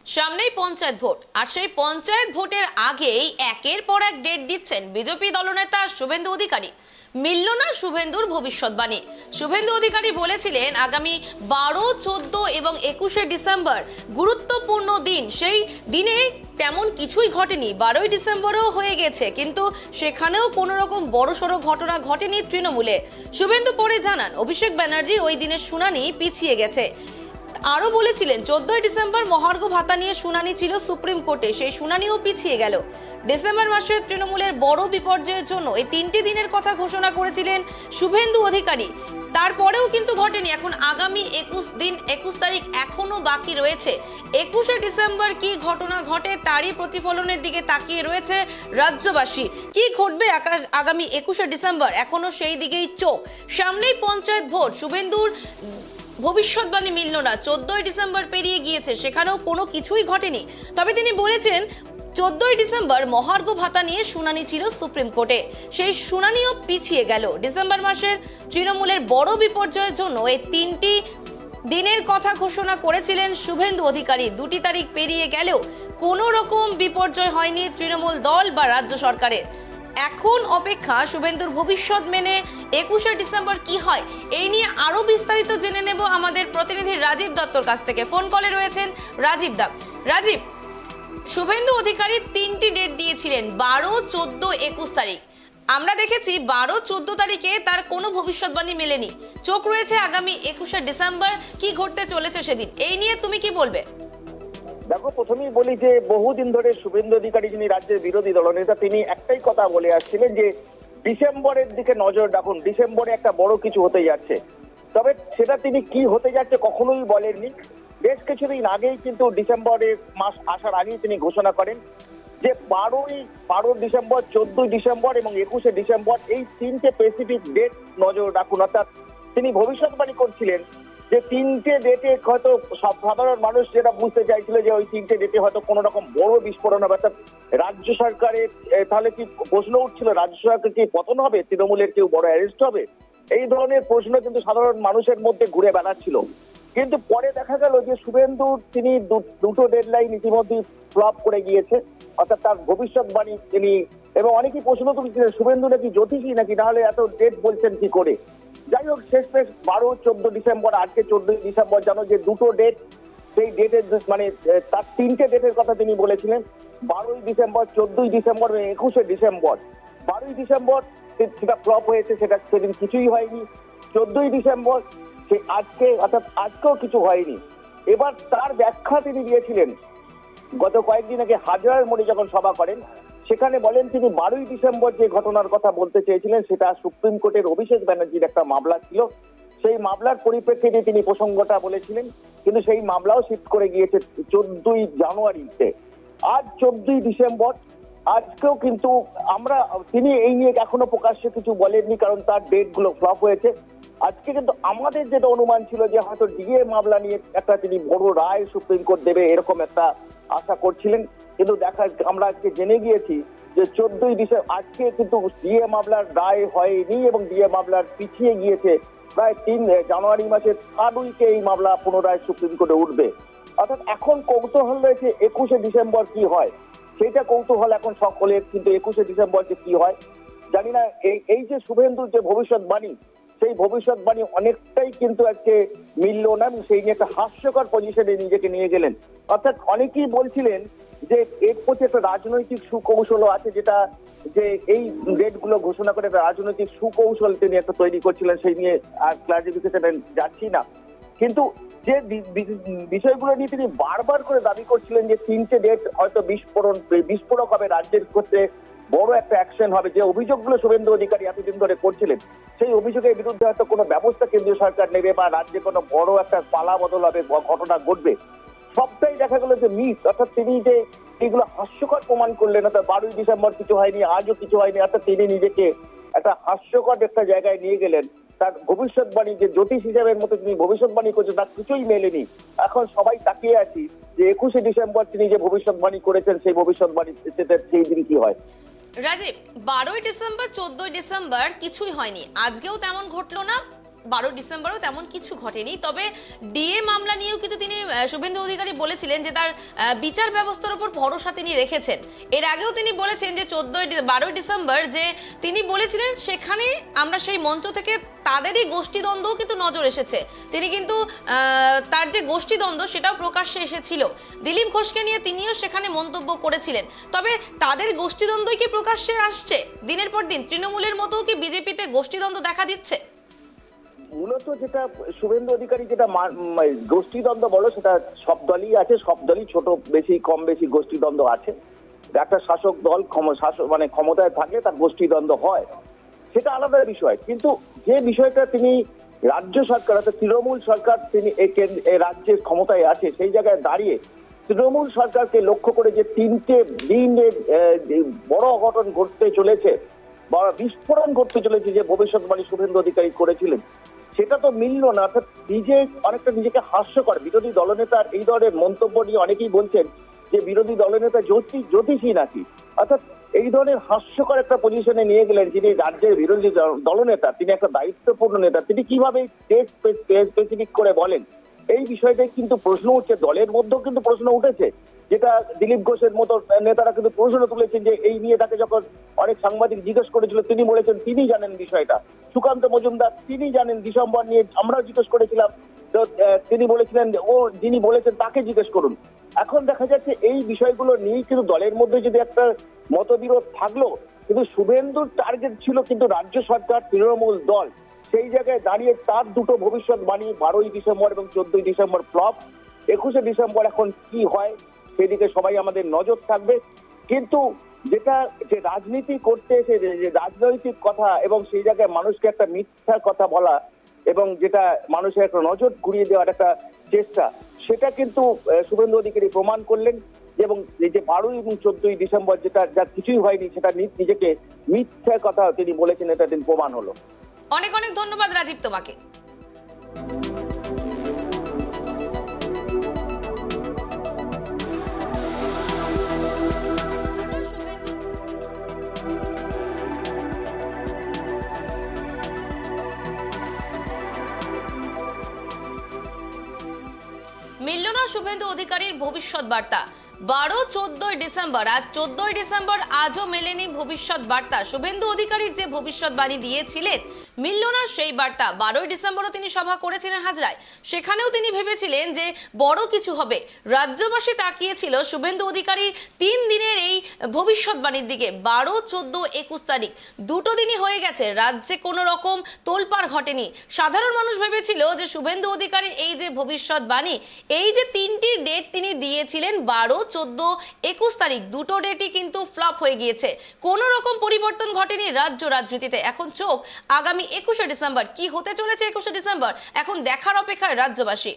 সামনেই পঞ্চায়েত ভোট, আর সেই পঞ্চায়েত ভোটের আগেই একের পর এক ডেট দিচ্ছেন বিজেপি দলনেতা শুভেন্দু অধিকারী। মিলল না শুভেন্দুর ভবিষ্যৎবাণী। শুভেন্দু অধিকারী বলেছিলেন আগামী 12, 14 এবং 21শে ডিসেম্বর গুরুত্বপূর্ণ দিন। সেই দিনে তেমন কিছুই ঘটেনি, 12ই ডিসেম্বরও হয়ে গেছে, কিন্তু সেখানেও কোনো রকম বড়সড় ঘটনা ঘটেনি তৃণমূলে। শুভেন্দু পরে জানান অভিষেক ব্যানার্জির ওই দিনের শুনানি পিছিয়ে গেছে। আরও বলেছিলেন 14ই ডিসেম্বর মহার্ঘ ভাতা নিয়ে শুনানি ছিল সুপ্রিম কোর্টে, সেই শুনানিও পিছিয়ে গেল। ডিসেম্বর মাসে তৃণমূলের বড় বিপর্যয়ের জন্য এই 3টি দিনের কথা ঘোষণা করেছিলেন শুভেন্দু অধিকারী, তারপরেও কিন্তু ঘটেনি। এখন আগামী 21 তারিখ এখনো বাকি রয়েছে। 21শে ডিসেম্বর কি ঘটনা ঘটে তারই প্রতিফলনের দিকে তাকিয়ে রয়েছে রাজ্যবাসী। কি ঘটবে আগামী 21শে ডিসেম্বর, এখনো সেই দিকেই চোখ। সামনেই পঞ্চায়েত ভোট, শুভেন্দুর ভবিষ্যৎবাণী মিলল না। 14ই ডিসেম্বর পেরিয়ে গিয়েছে, সেখানেও কোনো কিছুই ঘটেনি। তবে তিনি বলেছেন 14ই ডিসেম্বর মহার্ঘ ভাতা নিয়ে শুনানি ছিল সুপ্রিম কোর্টে, সেই শুনানিও পিছিয়ে গেল। ডিসেম্বর মাসের তৃণমূলের বড় বিপর্যয়ের জন্য এই 3টি দিনের কথা ঘোষণা করেছিলেন শুভেন্দু অধিকারী। 2টি তারিখ পেরিয়ে গেলেও কোনো রকম বিপর্যয় হয়নি তৃণমূল দল বা রাজ্য সরকারের। এখন অপেক্ষা শুভেন্দুর ভবিষ্যৎ মেনে 21শে ডিসেম্বর কি হয়, এই নিয়ে আরো বিস্তারিত জেনে নেব আমাদের প্রতিনিধি রাজীব দত্তর কাছ থেকে। ফোন কলে রয়েছেন রাজীব দা। রাজীব, শুভেন্দু অধিকারী 3টি ডেট দিয়েছিলেন, 12, 14, 21 তারিখ। আমরা দেখেছি 12, 14 তারিখে তার কোনো ভবিষ্যৎবাণী মেলেনি। চোখ রয়েছে আগামী 21শে ডিসেম্বর, কি ঘটতে চলেছে সেদিন, এই নিয়ে তুমি কি বলবে? দেখো, প্রথমেই বলি যে বহুদিন ধরে শুভেন্দু অধিকারী যিনি রাজ্যের বিরোধী দলনেতা, তিনি একটাই কথা বলে আসছিলেন যে ডিসেম্বরের দিকে নজর রাখুন, ডিসেম্বরে একটা বড় কিছু হতে যাচ্ছে। তবে সেটা তিনি কি হতে যাচ্ছে কখনোই বলেননি। বেশ কিছুদিন আগেই কিন্তু ডিসেম্বরের মাস আসার আগেই তিনি ঘোষণা করেন যে 12 ডিসেম্বর, 14 ডিসেম্বর এবং 21শে ডিসেম্বর এই 3টে স্পেসিফিক ডেট নজর রাখুন। অর্থাৎ তিনি ভবিষ্যৎবাণী করছিলেন যে 3টে ডেটে হয়তো সাধারণ মানুষ যেটা বুঝতে চাইছিল যে ওই 3টে ডেটে হয়তো কোনো রকম বড় বিস্ফোরণ হবে। অর্থাৎ রাজ্য সরকারের তাহলে কি প্রশ্ন উঠছিল, রাজ্য সরকার কি পতন হবে, তৃণমূলের কেউ বড় অ্যারেস্ট হবে, এই ধরনের প্রশ্ন কিন্তু সাধারণ মানুষের মধ্যে ঘুরে বেড়াচ্ছিল। কিন্তু পরে দেখা গেল যে শুভেন্দু তিনি দুটো ডেডলাইন ইতিমধ্যে ফ্লপ করে গিয়েছে। অর্থাৎ তার ভবিষ্যৎবাণী তিনি, এবং অনেকেই প্রশ্ন তুলছিলেন শুভেন্দু নাকি জ্যোতিষী নাকি, তাহলে এত ডেট বলছেন কি করে। যাই হোক, শেষমেশ 12, 14 ডিসেম্বর, আজকে 14 ডিসেম্বর, জানো যে দুটো ডেট, সেই ডেটের মানে তার 3টে ডেটের কথা তিনি বলেছিলেন, 12ই ডিসেম্বর, 14ই ডিসেম্বর এবং 21শে ডিসেম্বর। 12ই ডিসেম্বর সেটা ফ্লপ হয়েছে, সেটা সেদিন কিছুই হয়নি। 14ই ডিসেম্বর সে আজকে, অর্থাৎ আজকেও কিছু হয়নি। এবার তার ব্যাখ্যা তিনি দিয়েছিলেন গত কয়েকদিন আগে হাজার মোড়ে যখন সভা করেন, সেখানে বলেন তিনি 12ই ডিসেম্বর যে ঘটনার কথা বলতে চেয়েছিলেন সেটা সুপ্রিম কোর্টের অভিষেক ব্যানার্জির একটা মামলা ছিল, সেই মামলার পরিপ্রেক্ষিতে তিনি প্রসঙ্গটা বলেছিলেন। কিন্তু সেই মামলাও শিফট করে গিয়েছে 14ই জানুয়ারিতে। আজ 14ই ডিসেম্বর, আজকেও কিন্তু তিনি এই নিয়ে এখনো প্রকাশ্যে কিছু বলেননি, কারণ তার ডেট গুলো ফ্লপ হয়েছে। আজকে কিন্তু আমাদের যেটা অনুমান ছিল যে হয়তো ডিএ মামলা নিয়ে একটা তিনি বড় রায় সুপ্রিম কোর্ট দেবে, এরকম একটা আশা করছিলেন। কিন্তু আমরা আজকে জেনে গিয়েছি যে 14ই ডিসেম্বর আজকে কিন্তু ডিএ মামলার রায় হয়নি এবং ডিএ মামলার পিছিয়ে গিয়েছে প্রায় 3 জানুয়ারি মাসের 3rd উইকে এই মামলা পুনরায় সুপ্রিম কোর্টে উঠবে। অর্থাৎ এখন কৌতূহল রয়েছে 21শে ডিসেম্বর কি হয়, সেইটা কৌতূহল এখন সকলের। কিন্তু 21শে ডিসেম্বর যে কি হয় জানি না। এই যে শুভেন্দুর যে ভবিষ্যৎবাণী, সেই ভবিষ্যৎবাণী অনেকটাই কিন্তু আজকে মিলল না, সেই নিয়ে একটা হাস্যকর পজিশনে নিজেকে নিয়ে গেলেন। অর্থাৎ অনেকেই বলছিলেন যে এর প্রতি একটা রাজনৈতিক সুকৌশলও আছে, যেটা যে এই ডেট গুলো ঘোষণা করে একটা রাজনৈতিক সুকৌশল তিনি একটা তৈরি করছিলেন, সেই নিয়ে আর ক্লারিফিকেশনে যাচ্ছি না। কিন্তু যে বিষয়গুলো নিয়ে তিনি বারবার করে দাবি করছিলেন যে 3টে ডেট হয়তো বিস্ফোরক হবে, রাজ্যের ক্ষেত্রে বড় একটা অ্যাকশন হবে, যে অভিযোগগুলো শুভেন্দু অধিকারী এতদিন ধরে করছিলেন, সেই অভিযোগের বিরুদ্ধে হয়তো কোনো ব্যবস্থা কেন্দ্রীয় সরকার নেবে বা রাজ্যে কোনো বড় একটা পালা বদল হবে, ঘটনা ঘটবে, সবটাই দেখা গেল যে মিস। অর্থাৎ তিনি যে এগুলো হাস্যকর প্রমাণ করলেন, অর্থাৎ 12ই ডিসেম্বর কিছু হয়নি, আজও কিছু হয়নি, অর্থাৎ তিনি নিজেকে একটা হাস্যকর একটা জায়গায় নিয়ে গেলেন। তার ভবিষ্যৎবাণী যে জ্যোতিষ হিসাবের মতো তিনি ভবিষ্যৎবাণী করছেন, তার কিছুই মেলেনি। এখন সবাই তাকিয়ে আছি যে 21শে ডিসেম্বর তিনি যে ভবিষ্যৎবাণী করেছেন, সেই ভবিষ্যৎবাণী সেই দিন কি হয়। রাজীব, 12ই ডিসেম্বর, 14ই ডিসেম্বর কিছুই হয়নি, আজকেও তেমন ঘটলো না, 12 ডিসেম্বরও তেমন কিছু ঘটেনি, তবে ডিএ মামলা নিয়েও কিন্তু তিনি শুভেন্দু অধিকারী বলেছিলেন যে তার বিচার ব্যবস্থার উপর ভরসা তিনি রেখেছেন। এর আগেও তিনি বলেছেন যে 12 ডিসেম্বর যে তিনি বলেছিলেন সেখানে আমরা সেই মঞ্চ থেকে তাদেরই গোষ্ঠীদ্বন্দ্বও কিন্তু নজর এসেছে, তিনি কিন্তু তার যে গোষ্ঠীদ্বন্দ্ব সেটাও প্রকাশ্যে এসেছিল। দিলীপ ঘোষকে নিয়ে তিনিও সেখানে মন্তব্য করেছিলেন, তবে তাদের গোষ্ঠীদ্বন্দ্বই কি প্রকাশ্যে আসছে দিনের পর দিন? তৃণমূলের মতো কি বিজেপিতে গোষ্ঠীদ্বন্দ্ব দেখা দিচ্ছে? মূলত যেটা শুভেন্দু অধিকারী যেটা গোষ্ঠীদ্বন্দ্ব বলো, সেটা সব দলই আছে, সব দলই ছোট বেশি কম বেশি গোষ্ঠীদ্বন্দ্ব আছে। একটা শাসক দল মানে ক্ষমতায় থাকলে তার গোষ্ঠীদ্বন্দ্ব হয়, সেটা আলাদা বিষয়। কিন্তু যে বিষয়টা তিনি রাজ্য সরকার অর্থাৎ তৃণমূল সরকার তিনি রাজ্যের ক্ষমতায় আছে, সেই জায়গায় দাঁড়িয়ে তৃণমূল সরকারকে লক্ষ্য করে যে 3টে দিনে বড় অঘটন ঘটতে চলেছে, বড় বিস্ফোরণ ঘটতে চলেছে, যে ভবিষ্যৎবাণী শুভেন্দু অধিকারী করেছিলেন, সেটা তো মিলল না। অর্থাৎ অনেকটা নিজেকে হাস্যকর বিরোধী দলনেতার এই ধরনের মন্তব্য নিয়ে অনেকেই বলছেন যে বিরোধী দলনেতা জ্যোতিষী নাকি। অর্থাৎ এই ধরনের হাস্যকর একটা পজিশনে নিয়ে গেলেন যিনি রাজ্যের বিরোধী দলনেতা, তিনি একটা দায়িত্বপূর্ণ নেতা, তিনি কিভাবে স্পেসিফিক করে বলেন, এই বিষয়টাই কিন্তু প্রশ্ন উঠছে। দলের মধ্যেও কিন্তু প্রশ্ন উঠেছে, যেটা দিলীপ ঘোষের মতো নেতারা কিন্তু প্রশ্ন তুলেছেন যে এই নিয়ে তাকে যখন অনেক সাংবাদিক জিজ্ঞেস করেছিল তিনি বলেছেন তিনি জানেন বিষয়টা। সুকান্ত মজুমদার তিনি জানেন, ডিসেম্বর নিয়ে আমরাও জিজ্ঞেস করেছিলাম, তো তিনি বলেছিলেন ও যিনি বলেছেন তাকে জিজ্ঞেস করুন। এখন দেখা যাচ্ছে এই বিষয়গুলো নিয়েই কিন্তু দলের মধ্যে যদি একটা মতবিরোধ থাকলো, কিন্তু শুভেন্দুর টার্গেট ছিল কিন্তু রাজ্য সরকার তৃণমূল দল, সেই জায়গায় দাঁড়িয়ে তার দুটো ভবিষ্যৎবাণী 12ই ডিসেম্বর এবং 14ই ডিসেম্বর ফ্লপ। 21শে ডিসেম্বর এখন কি হয় সেদিকে সবাই আমাদের নজর থাকবে। কিন্তু যেটা যে রাজনীতি করতে এসে যে রাজনৈতিক কথা এবং সেই জায়গায় মানুষকে একটা মিথ্যা কথা বলা এবং যেটা মানুষের একটা নজর ঘুরিয়ে দেওয়ার একটা চেষ্টা, সেটা কিন্তু শুভেন্দু অধিকারী প্রমাণ করলেন। এবং এই যে 12 এবং 14ই ডিসেম্বর যা কিছুই হয়নি, সেটা নিজেকে মিথ্যা কথা তিনি বলেছেন, এটা তিনি প্রমাণ হলো। অনেক অনেক ধন্যবাদ রাজীব তোমাকে। মিলল না শুভেন্দু অধিকারীর ভবিষ্যৎ বার্তা। 12-14 ডিসেম্বর আর 14 ডিসেম্বর আজও মেলেনি ভবিষ্যৎ বার্তা। শুভেন্দু অধিকারী যে ভবিষ্যৎবাণী দিয়েছিলেন মিলল না সেই বার্তা। 12 ডিসেম্বরও তিনি সভা করেছিলেন হাজরায়, সেখানেও তিনি ভেবেছিলেন যে বড় কিছু হবে। রাজ্যবাসী তাকিয়েছিল শুভেন্দু অধিকারীর 3 দিনের এই ভবিষ্যৎবাণীর দিকে। 12, 14, 21 তারিখ দুটো দিনই হয়ে গেছে, রাজ্যে কোনো রকম তোলপাড় ঘটেনি। সাধারণ মানুষ ভেবেছিল যে শুভেন্দু অধিকারীর এই যে ভবিষ্যৎবাণী, এই যে 3টি ডেট তিনি দিয়েছিলেন 12, 14, 21 তারিখ, দুটো ডেটই কিন্তু ফ্লপ হয়ে গিয়েছে। কোনো রকম পরিবর্তন ঘটেনি রাজ্য রাজনীতিতে। এখন চোখ আগামী 21শে ডিসেম্বর, কি হতে চলেছে 21শে ডিসেম্বর এখন দেখার অপেক্ষায় রাজ্যবাসী।